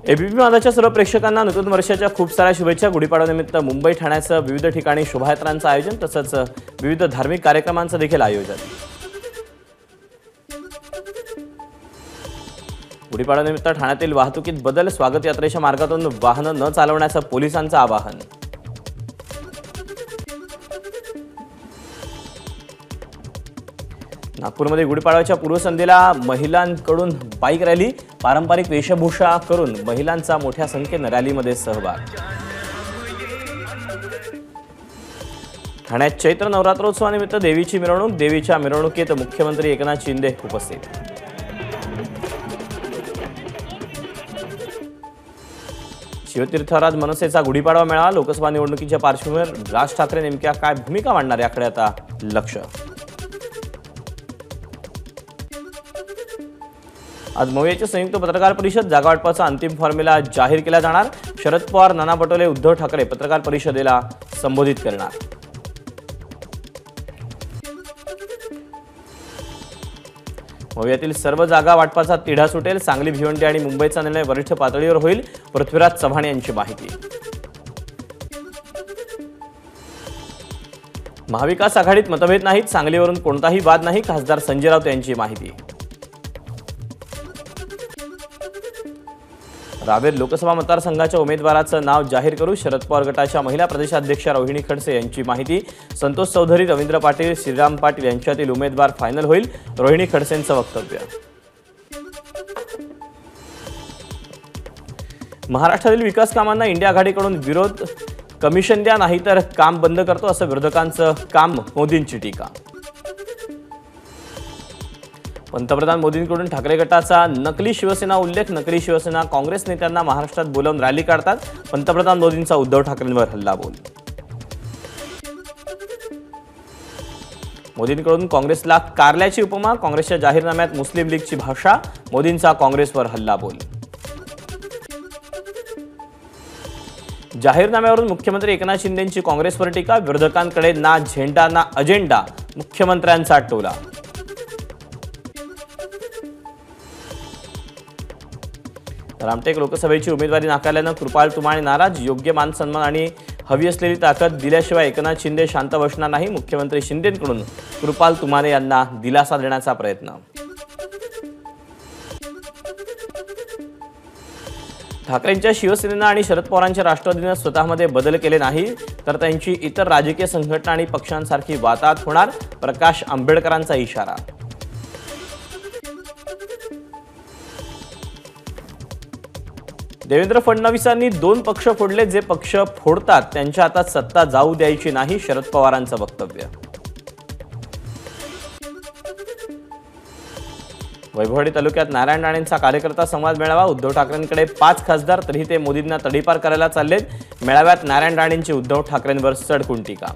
ABP माझाच्या सर्व प्रेक्षकांना नूतन वर्षाच्या खूप साऱ्या शुभेच्छा। गुढीपाडव्यानिमित्त मुंबई ठाण्यासह विविध ठिकाणी शोभायात्रांचं आयोजन तसंच विविध धार्मिक कार्यक्रमांचं देखील आयोजन। गुढीपाडव्यानिमित्त ठाण्यातील वाहतुकीत बदल, स्वागत यात्रेच्या मार्गातून वाहनं न चालवण्याचं पोलिसांचं आवाहन। नागपूरमध्ये गुढीपाडव्याच्या पूर्वसंध्येला महिलांकडून बाईक रॅली, पारंपरिक वेशभूषा करून महिलांचा मोठ्या संख्येने रॅलीमध्ये सहभाग। ठाण्यात चैत्र नवरात्रोत्सवानिमित्त देवीची मिरवणूक, देवीच्या मिरवणुकीत मुख्यमंत्री एकनाथ शिंदे उपस्थित। शिवतीर्थराज मनसेचा गुढीपाडवा मेळावा, लोकसभा निवडणुकीच्या पार्श्वभूमीवर राज ठाकरे नेमक्या काय भूमिका मांडणार याकडे आता लक्ष। आज मवियाची संयुक्त पत्रकार परिषद, जागा वाटपाचा अंतिम फॉर्म्युला जाहीर केला जाणार। शरद पवार, नाना पटोले, उद्धव ठाकरे पत्रकार परिषदेला संबोधित करणार। मवियातील सर्व जागा वाटपाचा तिढा सुटेल, सांगली, भिवंडी आणि मुंबईचा निर्णय वरिष्ठ पातळीवर होईल, पृथ्वीराज चव्हाण यांची माहिती। महाविकास आघाडीत मतभेद नाहीत, सांगलीवरून कोणताही वाद नाही, खासदार संजय राऊत यांची माहिती। रावेर लोकसभा मतदारसंघाच्या उमेदवाराचं नाव जाहीर करू, शरद पवार गटाच्या महिला प्रदेशाध्यक्ष रोहिणी खडसे यांची माहिती। संतोष चौधरी, रवींद्र पाटील, श्रीराम पाटील यांच्यातील उमेदवार फायनल होईल, रोहिणी खडसेंचं वक्तव्य। महाराष्ट्रातील विकास कामांना इंडिया आघाडीकडून विरोध, कमिशन द्या नाहीतर काम बंद करतो असं विरोधकांचं काम, मोदींची टीका। पंतप्रधान मोदींकडून ठाकरे गटाचा नकली शिवसेना उल्लेख, नकली शिवसेना काँग्रेस नेत्यांना महाराष्ट्रात बोलावून रॅली काढतात, पंतप्रधान मोदींचा उद्धव ठाकरेंवर हल्लाबोल। मोदींकडून काँग्रेसला कारल्याची उपमा, काँग्रेसच्या जाहीरनाम्यात मुस्लिम लीगची भाषा, मोदींचा काँग्रेसवर हल्लाबोल। जाहीरनाम्यावरून मुख्यमंत्री एकनाथ शिंदेंची काँग्रेसवर टीका, विरोधकांकडे ना झेंडा ना अजेंडा, मुख्यमंत्र्यांचा टोला। रामटेक लोकसभेची उमेदवारी नाकारल्यानं कृपाल तुमाणे नाराज, योग्य मान सन्मान आणि हवी असलेली ताकद दिल्याशिवाय एकनाथ शिंदे शांत बसणार नाही, मुख्यमंत्री शिंदेंकडून कृपाल तुमाणे यांना दिलासा देण्याचा प्रयत्न। ठाकरेंच्या शिवसेनेनं आणि शरद पवारांच्या राष्ट्रवादीनं स्वतःमध्ये बदल केले नाही तर त्यांची इतर राजकीय संघटना आणि पक्षांसारखी वाताहत होणार, प्रकाश आंबेडकरांचा इशारा। देवेंद्र फडणवीसांनी दोन पक्ष फोडले, जे पक्ष फोडतात त्यांच्या हातात सत्ता जाऊ द्यायची नाही, शरद पवारांचं वक्तव्य। वैभववाडी तालुक्यात नारायण राणेंचा कार्यकर्ता संवाद मेळावा, उद्धव ठाकरेंकडे 5 खासदार तरी ते मोदींना तडीपार करायला चाललेत, मेळाव्यात नारायण राणेंची उद्धव ठाकरेंवर सडकून टीका।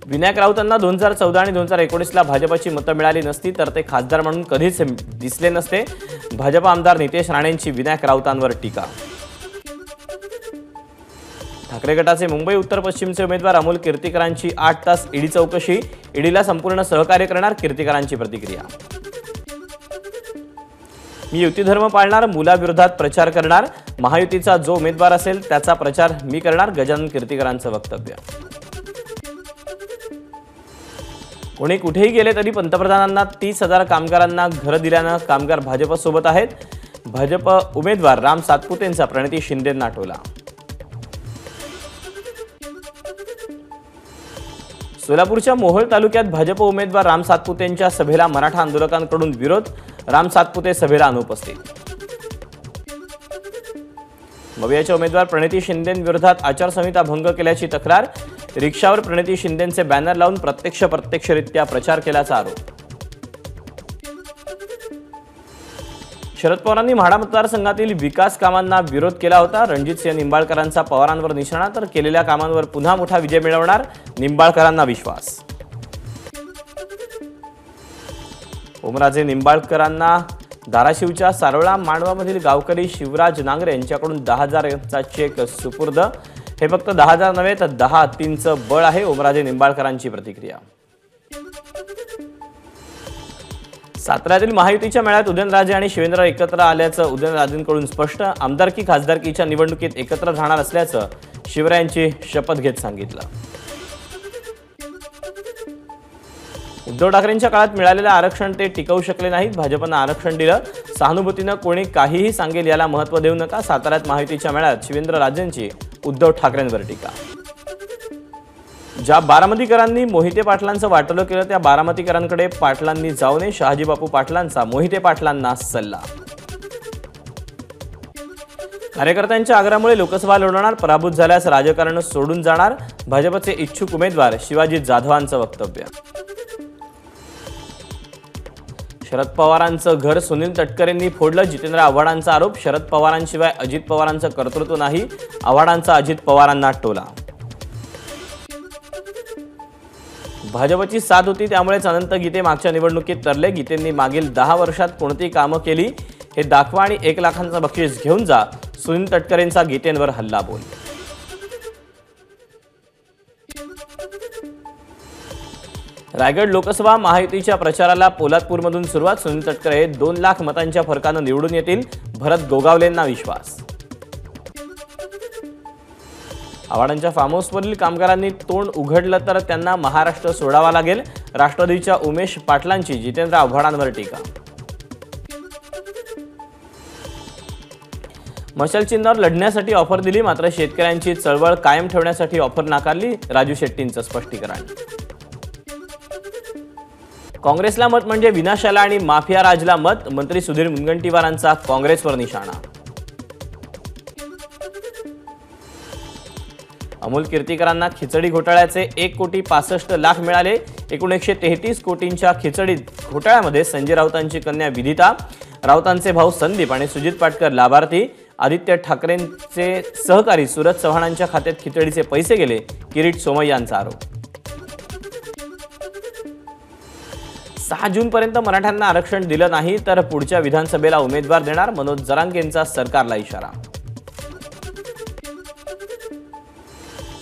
विनायक राऊतांना 2014 आणि 2019ला भाजपची मतं मिळाली नसती तर ते खासदार म्हणून कधीच दिसले नसते, भाजप आमदार नितेश राणेंची विनायक राऊतांवर टीका। ठाकरे गटाचे मुंबई उत्तर पश्चिमचे उमेदवार अमोल कीर्तीकरांची 8 तास ईडी चौकशी, ईडीला संपूर्ण सहकार्य करणार, कीर्तीकरांची प्रतिक्रिया। मी युती धर्म पाळणार, मुलाविरोधात प्रचार करणार, महायुतीचा जो उमेदवार असेल त्याचा प्रचार मी करणार, गजानन कीर्तीकरांचं वक्तव्य। कोणी कुठेही गेले तरी पंतप्रधानांना 30,000 कामगारांना घरं दिल्यानं कामगार भाजपसोबत आहेत, भाजप उमेदवार राम सातपुतेंचा प्रणिती शिंदेंना टोला। सोलापूरच्या मोहोळ तालुक्यात भाजप उमेदवार राम सातपुतेंच्या सभेला मराठा आंदोलकांकडून विरोध, राम सातपुते सभेला अनुपस्थित। मवियाच्या उमेदवार प्रणिती शिंदेंविरोधात आचारसंहिता भंग केल्याची तक्रार, रिक्षावर प्रणिती शिंदेंचे बॅनर लावून प्रत्यक्षरित्या प्रचार केल्याचा आरोप। शरद पवारांनी म्हाडा मतदारसंघातील विकास कामांना विरोध केला होता, रणजितसिंह निंबाळकरांचा पवारांवर निशाणा, तर केलेल्या कामांवर पुन्हा मोठा विजय मिळवणार, निंबाळकरांना विश्वास। ओमराजे निंबाळकरांना धाराशिवच्या सारोळा मांडवामधील गावकरी शिवराज नांगरे यांच्याकडून 10,000चा चेक सुपूर्द, हे फक्त 10,000 नव्हे तर 10 हत्तींचं बळ आहे, ओमराजे निंबाळकरांची प्रतिक्रिया। साताऱ्यातील महायुतीच्या मेळ्यात उदयनराजे आणि शिवेंद्र एकत्र आल्याचं उदयनराजेंकडून स्पष्ट. आमदारकी खासदारकीच्या निवडणुकीत एकत्र राहणार असल्याचं शिवरायांची शपथ घेत सांगितलं. उद्धव ठाकरेंच्या काळात मिळालेलं आरक्षण ते टिकवू शकले नाहीत. भाजपनं आरक्षण दिलं. सहानुभूतीनं कोणी काहीही सांगेल याला महत्त्व देऊ नका. साताऱ्यात महायुतीच्या मेळ्यात शिवेंद्रराजेंची उद्धव ठाकरेंवर टीका. ज्या बारामतीकरांनी मोहिते पाटलांचं वाटलं केलं त्या बारामतीकरांकडे पाटलांनी जाऊ नये. शहाजी बापू पाटलांचा मोहिते पाटलांना सल्ला. कार्यकर्त्यांच्या आग्रहामुळे लोकसभा लढवणार. पराभूत झाल्यास राजकारण सोडून जाणार. भाजपचे इच्छुक उमेदवार शिवाजी जाधवांचं वक्तव्य. शरद पवारांचं घर सुनील तटकरेंनी फोडलं. जितेंद्र आव्हाडांचा आरोप. शरद पवारांशिवाय अजित पवारांचं कर्तृत्व नाही. आव्हाडांचा अजित पवारांना टोला. भाजपची साथ होती त्यामुळेच अनंत गीते मागच्या निवडणुकीत तरले. गीतेंनी मागील 10 वर्षात कोणती कामं केली हे दाखवा आणि 1 लाखांचं बक्षीस घेऊन जा. सुनील तटकरेंचा गीतेंवर हल्ला बोल. रायगड लोकसभा महायुतीच्या प्रचाराला पोलादपूरमधून सुरुवात. सुनील तटकरे 2 लाख मतांच्या फरकानं निवडून येतील. भरत गोगावलेंना विश्वास. आव्हाडांच्या फार्म हाऊसवरील कामगारांनी तोंड उघडलं तर त्यांना महाराष्ट्र सोडावा लागेल. राष्ट्रवादीच्या उमेश पाटलांची जितेंद्र आव्हाडांवर टीका. मशाल चिन्हावर लढण्यासाठी ऑफर दिली मात्र शेतकऱ्यांची चळवळ कायम ठेवण्यासाठी ऑफर नाकारली. राजू शेट्टींचं स्पष्टीकरण. काँग्रेसला मत म्हणजे विनाशाला आणि माफिया राजला मत. मंत्री सुधीर मुनगंटीवारांचा काँग्रेसवर निशाणा. अमोल कीर्तीकरांना खिचडी घोटाळ्याचे 1,65,00,000 मिळाले. एकूण 133 कोटींच्या खिचडी घोटाळ्यामध्ये संजय राऊतांची कन्या विदिता, राऊतांचे भाऊ संदीप आणि सुजित पाटकर लाभार्थी. आदित्य ठाकरेंचे सहकारी सुरज चव्हाणांच्या खात्यात खिचडीचे पैसे गेले. किरीट सोमय्यांचा आरोप. 6 जूनपर्यंत मराठ्यांना आरक्षण दिलं नाही तर पुढच्या विधानसभेला उमेदवार देणार. मनोज जरांगेंचा सरकारला इशारा.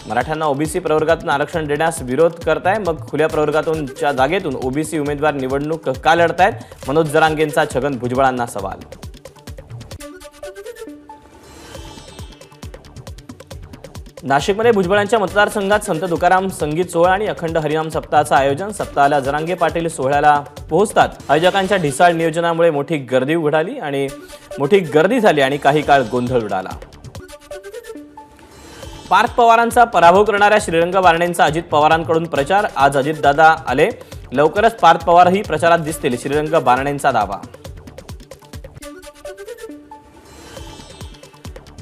मराठ्यांना ओबीसी प्रवर्गातून आरक्षण देण्यास विरोध करताय मग खुल्या प्रवर्गातूनच्या जागेतून ओबीसी उमेदवार निवडणूक का लढतायत. मनोज जरांगेंचा छगन भुजबळांना सवाल. नाशिकमध्ये भुजबळांच्या मतदारसंघात संत तुकाराम संगीत सोहळा आणि अखंड हरिनाम सप्ताहाचं आयोजन. सप्ताहाला जरांगे पाटील सोहळ्याला पोहोचतात. आयोजकांच्या ढिसाळ नियोजनामुळे मोठी गर्दी झाली आणि काही काळ गोंधळ उडाला. पार्थ पवारांचा पराभव करणाऱ्या श्रीरंग बारणेंचा अजित पवारांकडून प्रचार. आज अजितदादा आले. लवकरच पार्थ पवारही प्रचारात दिसतील. श्रीरंग बारणेंचा दावा.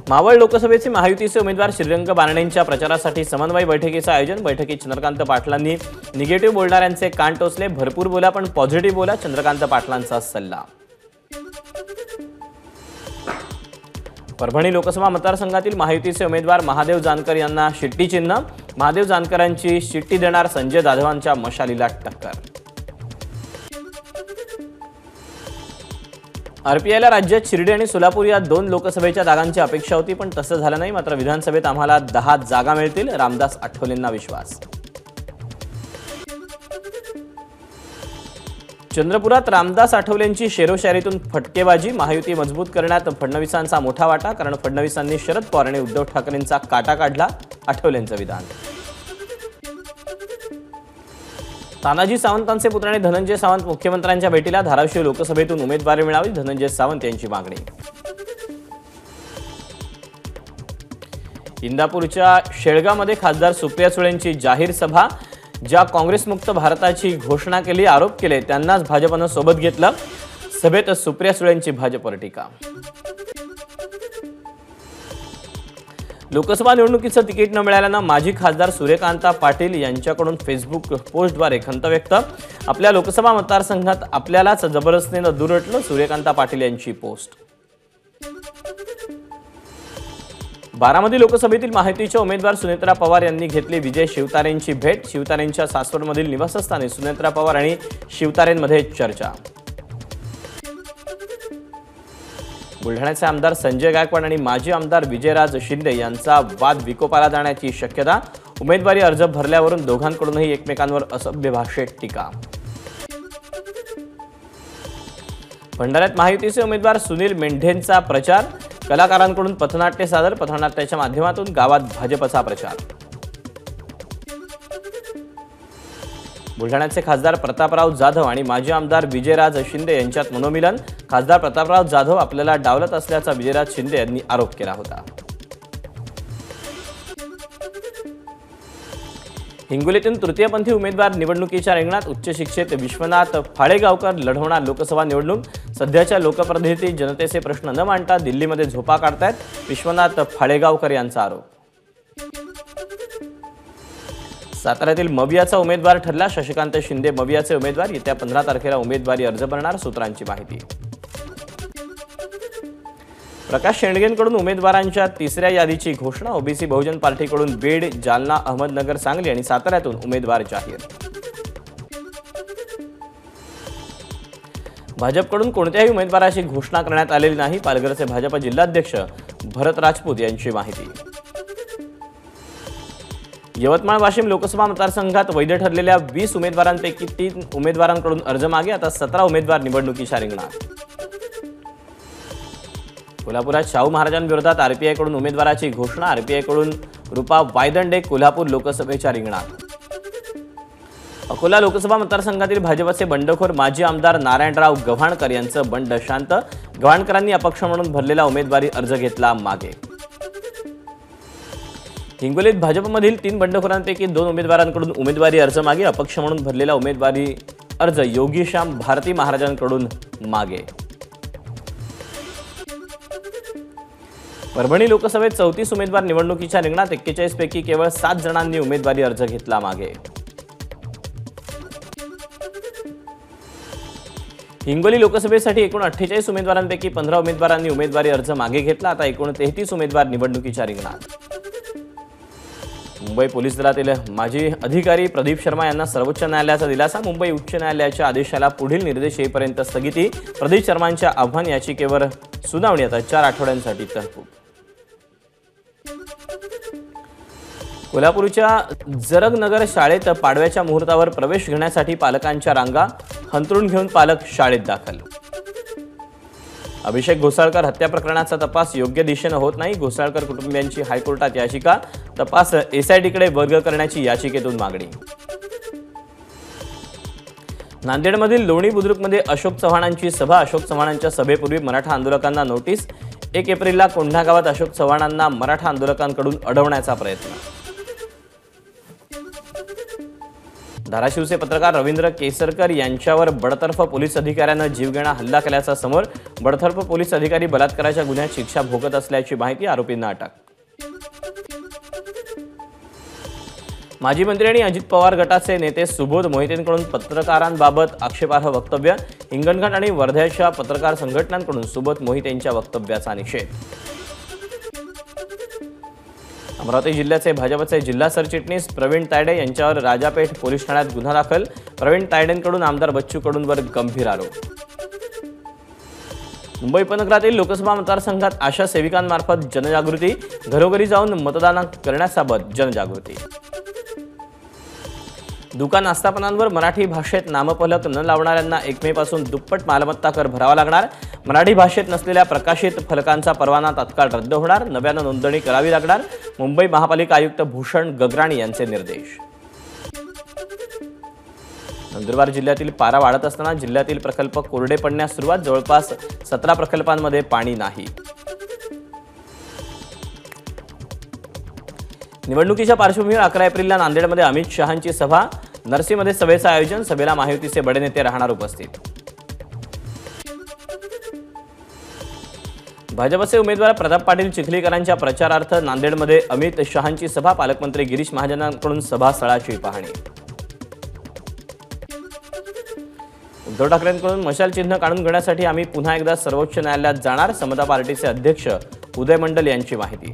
मावळ लोकसभेचे महायुतीचे उमेदवार श्रीरंग बारणेंच्या प्रचारासाठी समन्वय बैठकीचं आयोजन. बैठकीत चंद्रकांत पाटलांनी निगेटिव्ह बोलणाऱ्यांचे कान टोचले. भरपूर बोला पण पॉझिटिव्ह बोला. चंद्रकांत पाटलांचा सल्ला. परभणी लोकसभा मतदारसंघातील महायुतीचे उमेदवार महादेव जानकर यांना शिट्टी चिन्ह. महादेव जानकरांची शिट्टी देणार. संजय जाधवांच्या मशालीला टक्कर. आरपीआयला राज्यात शिर्डी आणि सोलापूर या 2 लोकसभेच्या जागांची अपेक्षा होती पण तसं झालं नाही. मात्र विधानसभेत आम्हाला 10 जागा मिळतील. रामदास आठवलेंना विश्वास. चंद्रपुरात रामदास आठवलेंची शेरोशायरीतून फटकेबाजी. महायुती मजबूत करण्यात फडणवीसांचा मोठा वाटा कारण फडणवीसांनी शरद पवार आणि उद्धव ठाकरेंचा काटा काढला. आठवलेंचं विधान. तानाजी सावंतांचे पुत्र आणि धनंजय सावंत मुख्यमंत्र्यांच्या भेटीला. धाराशिव लोकसभेतून उमेदवारी मिळावी धनंजय सावंत यांची मागणी. इंदापूरच्या शेळगावमध्ये खासदार सुप्रिया सुळेंची जाहीर सभा. ज्या काँग्रेसमुक्त भारताची घोषणा केली आरोप केले त्यांनाच भाजपनं सोबत घेतलं. सभेत सुप्रिया सुळेंची भाजपवर टीका. लोकसभा निवडणुकीचं तिकीट न मिळाल्यानं माजी खासदार सूर्यकांता पाटील यांच्याकडून फेसबुक पोस्टद्वारे खंत व्यक्त. आपल्या लोकसभा मतदारसंघात आपल्यालाच जबरदस्तीनं दुरटलं. सूर्यकांता पाटील यांची पोस्ट. बारामती लोकसभेतील महायुतीच्या उमेदवार सुनेत्रा पवार यांनी घेतली विजय शिवतारेंची भेट. शिवतारेंच्या सासवडमधील निवासस्थानी सुनेत्रा पवार आणि शिवतारेंमध्ये चर्चा. बुलढाण्याचे आमदार संजय गायकवाड आणि माजी आमदार विजयराज शिंदे यांचा वाद विकोपाला जाण्याची शक्यता. उमेदवारी अर्ज भरल्यावरून दोघांकडूनही एकमेकांवर असभ्य भाषेत टीका. भंडाऱ्यात महायुतीचे उमेदवार सुनील मेंढेंचा प्रचार, कलाकारांकडून पथनाट्य सादर, पथनाट्याच्या माध्यमातून गावात भाजपचा प्रचार. बुलढाण्याचे खासदार प्रतापराव जाधव आणि माजी आमदार विजयराज शिंदे यांच्यात मनोमिलन. खासदार प्रतापराव जाधव आपल्याला डावलत असल्याचा विजयराज शिंदे यांनी आरोप केला होता. हिंगोलीतून तृतीयपंथी उमेदवार निवडणुकीच्या रिंगणात. उच्च शिक्षित विश्वनाथ फाळेगावकर लढवणार लोकसभा निवडणूक. सध्याच्या लोकप्रतिनिधी जनतेचे प्रश्न न मांडता दिल्लीमध्ये झोपा काढतायत, विश्वनाथ फाळेगावकर यांचा आरोप. साताऱ्यातील मवियाचा उमेदवार ठरला. शशिकांत शिंदे मवियाचे उमेदवार. येत्या 15 तारखेला उमेदवारी अर्ज भरणार, सूत्रांची माहिती. प्रकाश शेंडगेंकडून उमेदवारांच्या तिसऱ्या यादीची घोषणा. ओबीसी बहुजन पार्टीकडून बीड, जालना, अहमदनगर, सांगली आणि साताऱ्यातून उमेदवार जाहीर. भाजपकडून कोणत्याही उमेदवाराची घोषणा करण्यात आलेली नाही, पालघरचे भाजप जिल्हाध्यक्ष भरत राजपूत यांची माहिती. यवतमाळ वाशिम लोकसभा मतदारसंघात वैध ठरलेल्या 20 उमेदवारांपैकी 3 उमेदवारांकडून अर्ज मागे. आता 17 उमेदवार निवडणुकीच्या रिंगणात. कोल्हापुरात शाहू महाराजांविरोधात आरपीआयकडून उमेदवाराची घोषणा. आरपीआयकडून रुपा वायदंडे कोल्हापूर लोकसभेच्या रिंगणात. अकोला लोकसभा मतदारसंघातील भाजपचे बंडखोर माजी आमदार नारायणराव गव्हाणकर यांचं बंड शांत. गव्हाणकरांनी अपक्ष म्हणून भरलेला उमेदवारी अर्ज घेतला मागे. हिंगोलीत भाजपमधील 3 बंडखोरांपैकी 2 उमेदवारांकडून उमेदवारी अर्ज मागे. अपक्ष म्हणून भरलेला उमेदवारी अर्ज योगीश्याम भारती महाराजांकडून मागे. परभणी लोकसभेत 34 उमेदवार निवडणुकीच्या रिंगणात. 41 पैकी केवळ 7 जणांनी उमेदवारी अर्ज घेतला मागे. हिंगोली लोकसभेसाठी एकूण 48 उमेदवारांपैकी 15 उमेदवारांनी उमेदवारी अर्ज मागे घेतला. आता एकूण 33 उमेदवार निवडणुकीच्या रिंगणात. मुंबई पोलीस दलातील माजी अधिकारी प्रदीप शर्मा यांना सर्वोच्च न्यायालयाचा दिलासा. मुंबई उच्च न्यायालयाच्या आदेशाला पुढील निर्देश येईपर्यंत स्थगिती. प्रदीप शर्मांच्या आव्हान याचिकेवर सुनावणी आता 4 आठवड्यांसाठी तहकूब. कोल्हापूरच्या जरगनगर शाळेत पाडव्याच्या मुहूर्तावर प्रवेश घेण्यासाठी पालकांच्या रांगा. हंतरून घेऊन पालक शाळेत दाखल. अभिषेक घोसाळकर हत्या प्रकरणाचा तपास योग्य दिशेने होत नाही. घोसाळकर कुटुंबियांची हायकोर्टात याचिका. तपास एसआयटीकडे वर्ग करण्याची याचिकेतून मागणी. नांदेडमधील लोणी बुद्रुकमध्ये अशोक चव्हाणांची सभा. अशोक चव्हाणांच्या सभेपूर्वी मराठा आंदोलकांना नोटीस. 1 एप्रिलला कोंढा गावात अशोक चव्हाणांना मराठा आंदोलकांकडून अडवण्याचा प्रयत्न. धाराशिवचे पत्रकार रवींद्र केसरकर यांच्यावर बडतर्फ पोलीस अधिकाऱ्यानं जीवघेणा हल्ला केल्याचा समोर. बडतर्फ पोलीस अधिकारी बलात्काराच्या गुन्ह्यात शिक्षा भोगत असल्याची माहिती. आरोपींना अटक. माजी मंत्री आणि अजित पवार गटाचे नेते सुबोध मोहितेंकडून पत्रकारांबाबत आक्षेपार्ह वक्तव्य. हिंगणघाट आणि वर्ध्याच्या पत्रकार संघटनांकडून सुबोध मोहितेंच्या वक्तव्याचा निषेध. अमरावती जिल्ह्याचे भाजपचे जिल्हा सरचिटणीस प्रवीण तायडे यांच्यावर राजापेठ पोलीस ठाण्यात गुन्हा दाखल. प्रवीण तायडेंकडून आमदार बच्चू कडूंवर गंभीर आरोप. मुंबई उपनगरातील लोकसभा मतदारसंघात आशा सेविकांमार्फत जनजागृती. घरोघरी जाऊन मतदान करण्याबाबत जनजागृती. दुकान आस्थापनांवर मराठी भाषेत नामफलक न लावणाऱ्यांना 1 मे पासून दुप्पट मालमत्ता कर भरावा लागणार. मराठी भाषेत नसलेल्या प्रकाशित फलकांचा परवाना तात्काळ रद्द होणार. नव्यानं नोंदणी करावी लागणार. मुंबई महापालिका आयुक्त भूषण गगराणी यांचे निर्देश. नंदुरबार जिल्ह्यातील पारा वाढत असताना जिल्ह्यातील प्रकल्प कोरडे पडण्यास सुरुवात. जवळपास 17 प्रकल्पांमध्ये पाणी नाही. निवडणुकीच्या पार्श्वभूमीवर 11 एप्रिलला नांदेडमध्ये अमित शहांची सभा. नरसीमध्ये सभेचं आयोजन. सभेला महायुतीचे बडे नेते राहणार उपस्थित. भाजपचे उमेदवार प्रताप पाटील चिखलीकरांच्या प्रचारार्थ नांदेडमध्ये अमित शहांची सभा. पालकमंत्री गिरीश महाजनांकडून सभास्थळाची पाहणी. उद्धव ठाकरेंकडून मशाल चिन्ह काढून घेण्यासाठी आम्ही पुन्हा एकदा सर्वोच्च न्यायालयात जाणार. समता पार्टीचे अध्यक्ष उदय मंडल यांची माहिती.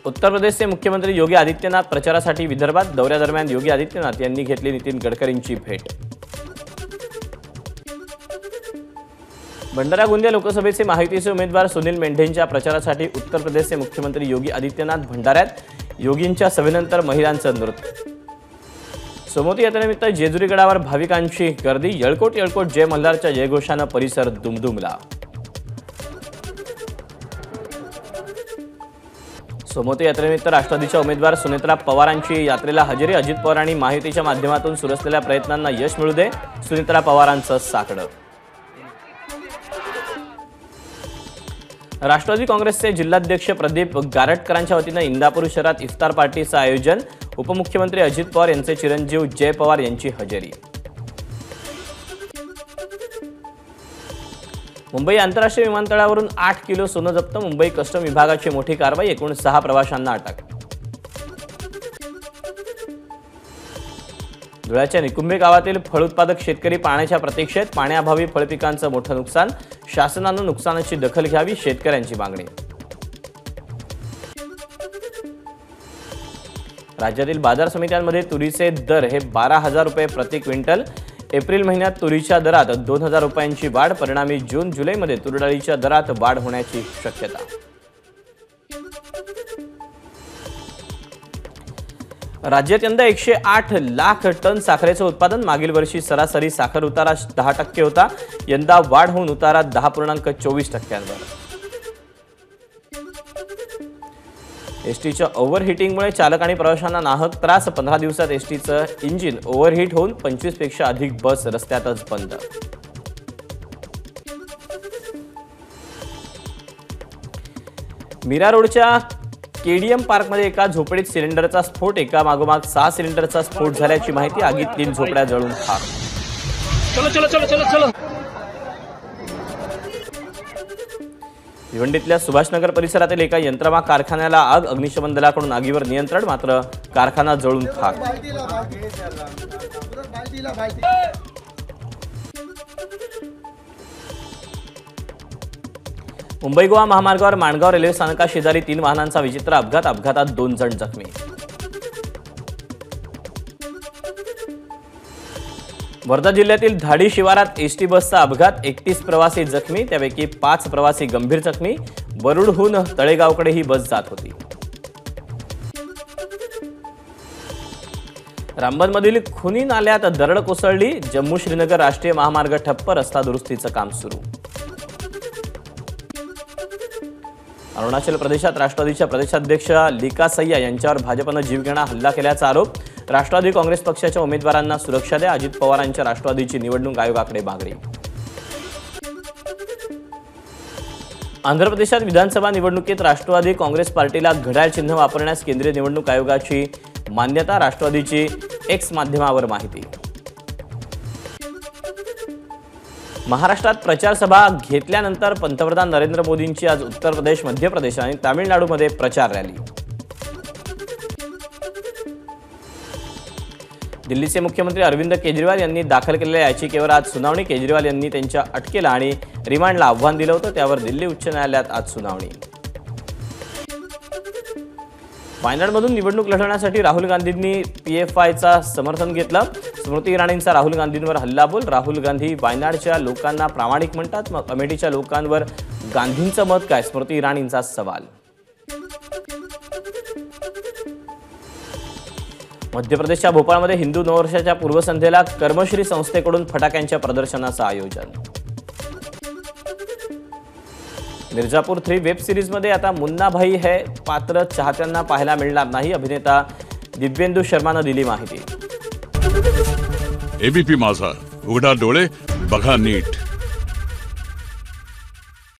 उत्तर प्रदेशचे मुख्यमंत्री योगी आदित्यनाथ प्रचारासाठी विदर्भात. दौऱ्यादरम्यान योगी आदित्यनाथ यांनी घेतली नितीन गडकरींची भेट. भंडारा गोंदिया लोकसभेचे महायुतीचे उमेदवार सुनील मेंढेंच्या प्रचारासाठी उत्तर प्रदेशचे मुख्यमंत्री योगी आदित्यनाथ भंडाऱ्यात. योगींच्या सभेनंतर महिलांचं नृत्य. सोमवती यात्रेनिमित्त जेजुरी गडावर भाविकांची गर्दी. येळकोट येळकोट जय मल्हारच्या जयघोषानं परिसर दुमदुमला. सोमवती यात्रेनिमित्त राष्ट्रवादीच्या उमेदवार सुनेत्रा पवारांची यात्रेला हजेरी. अजित पवार आणि महायुतीच्या माध्यमातून सुरू असलेल्या प्रयत्नांना यश मिळू दे, सुनेत्रा पवारांचं साकडं. राष्ट्रवादी काँग्रेसचे जिल्हाध्यक्ष प्रदीप गारटकरांच्या वतीनं इंदापूर शहरात इफ्तार पार्टीचं आयोजन. उपमुख्यमंत्री अजित पवार यांचे चिरंजीव जय पवार यांची हजेरी. मुंबई आंतरराष्ट्रीय विमानतळावरून 8 किलो सोनं जप्त. मुंबई कस्टम विभागाची मोठी कारवाई. एकूण 6 प्रवाशांना अटक. धुळ्याच्या निकुंभे गावातील फळ उत्पादक शेतकरी पाण्याच्या प्रतीक्षेत. पाण्याअभावी फळपिकांचं मोठं नुकसान. शासनानं नुकसानाची दखल घ्यावी, शेतकऱ्यांची मागणी. राज्यातील बाजार समित्यांमध्ये तुरीचे दर हे 12,000 रुपये प्रति क्विंटल. एप्रिल महिन्यात तुरीच्या दरात 2,000 रुपयांची वाढ. परिणामी जून जुलैमध्ये तुरडाळीच्या दरात वाढ होण्याची शक्यता. राज्यात यंदा 108 लाख टन साखरेचं उत्पादन. मागील वर्षी सरासरी साखर उतारा 10% होता. यंदा वाढ होऊन उतारा 10.24%वर. एसटीच्या ओव्हरहिटिंगमुळे चालक आणि प्रवाशांना नाहक त्रास. 15 दिवसात एसटीचं इंजिन ओव्हरहीट होऊन 25 पेक्षा अधिक बस रस्त्यातच बंद. मीरा रोडच्या केडीएम पार्कमध्ये एका झोपडीत सिलेंडरचा स्फोट. एका मागोमाग 6 सिलेंडरचा स्फोट झाल्याची माहिती. आगीत 3 झोपड्या जळून खाक. भिवंडीतल्या सुभाषनगर परिसरातील एका यंत्रमाग कारखान्याला आग. अग्निशमन दलाकडून आगीवर नियंत्रण, मात्र कारखाना जळून खाक. मुंबई गोवा महामार्गावर माणगाव रेल्वे स्थानका शेजारी 3 वाहनांचा विचित्र अपघात. अपघातात 2 जण जखमी. वर्धा जिल्ह्यातील धाडी शिवारात एसटी बसचा अपघात. 31 प्रवासी जखमी, त्यापैकी 5 प्रवासी गंभीर जखमी. वरुडहून तळेगावकडे ही बस जात होती. रामबनमधील खुनी नाल्यात दरड कोसळली. जम्मू श्रीनगर राष्ट्रीय महामार्ग ठप्प. रस्ता दुरुस्तीचं काम सुरू. अरुणाचल प्रदेशात राष्ट्रवादीच्या प्रदेशाध्यक्ष लिका सय्या यांच्यावर भाजपनं जीवघेणा हल्ला केल्याचा आरोप. राष्ट्रवादी काँग्रेस पक्षाच्या उमेदवारांना सुरक्षा द्या. अजित पवारांच्या राष्ट्रवादीची निवडणूक आयोगाकडे मागणी. आंध्र प्रदेशात विधानसभा निवडणुकीत राष्ट्रवादी काँग्रेस पार्टीला घड्याळ चिन्ह वापरण्यास केंद्रीय निवडणूक आयोगाची मान्यता. राष्ट्रवादीची एक्स माध्यमावर माहिती. महाराष्ट्रात प्रचार सभा घेतल्यानंतर पंतप्रधान नरेंद्र मोदींची आज उत्तर प्रदेश, मध्य प्रदेश आणि तामिळनाडूमध्ये प्रचार रॅली. दिल्लीचे मुख्यमंत्री अरविंद केजरीवाल यांनी दाखल केलेल्या याचिकेवर आज सुनावणी. केजरीवाल यांनी त्यांच्या अटकेला आणि रिमांडला आव्हान दिलं होतं, त्यावर दिल्ली उच्च न्यायालयात आज सुनावणी. वायनाडमधून निवडणूक लढवण्यासाठी राहुल गांधींनी पीएफआयचा समर्थन घेतलं. स्मृती इराणींचा राहुल गांधींवर हल्लाबोल. राहुल गांधी वायनाडच्या लोकांना प्रामाणिक म्हणतात, मग अमेठीच्या लोकांवर गांधींचं मत काय? स्मृती इराणींचा सवाल. मध्य प्रदेशच्या भोपाळमध्ये हिंदू नववर्षाच्या पूर्वसंध्येला कर्मश्री संस्थेकडून फटाक्यांच्या प्रदर्शनाचं आयोजन. मिर्जापूर 3 वेब सिरीजमध्ये आता मुन्ना भाई है पात्र चाहत्यांना पाहायला मिळणार नाही. अभिनेता दिव्येंदू शर्मानं दिली माहिती. एबीपी माझा, उघडा डोळे बघा नीट.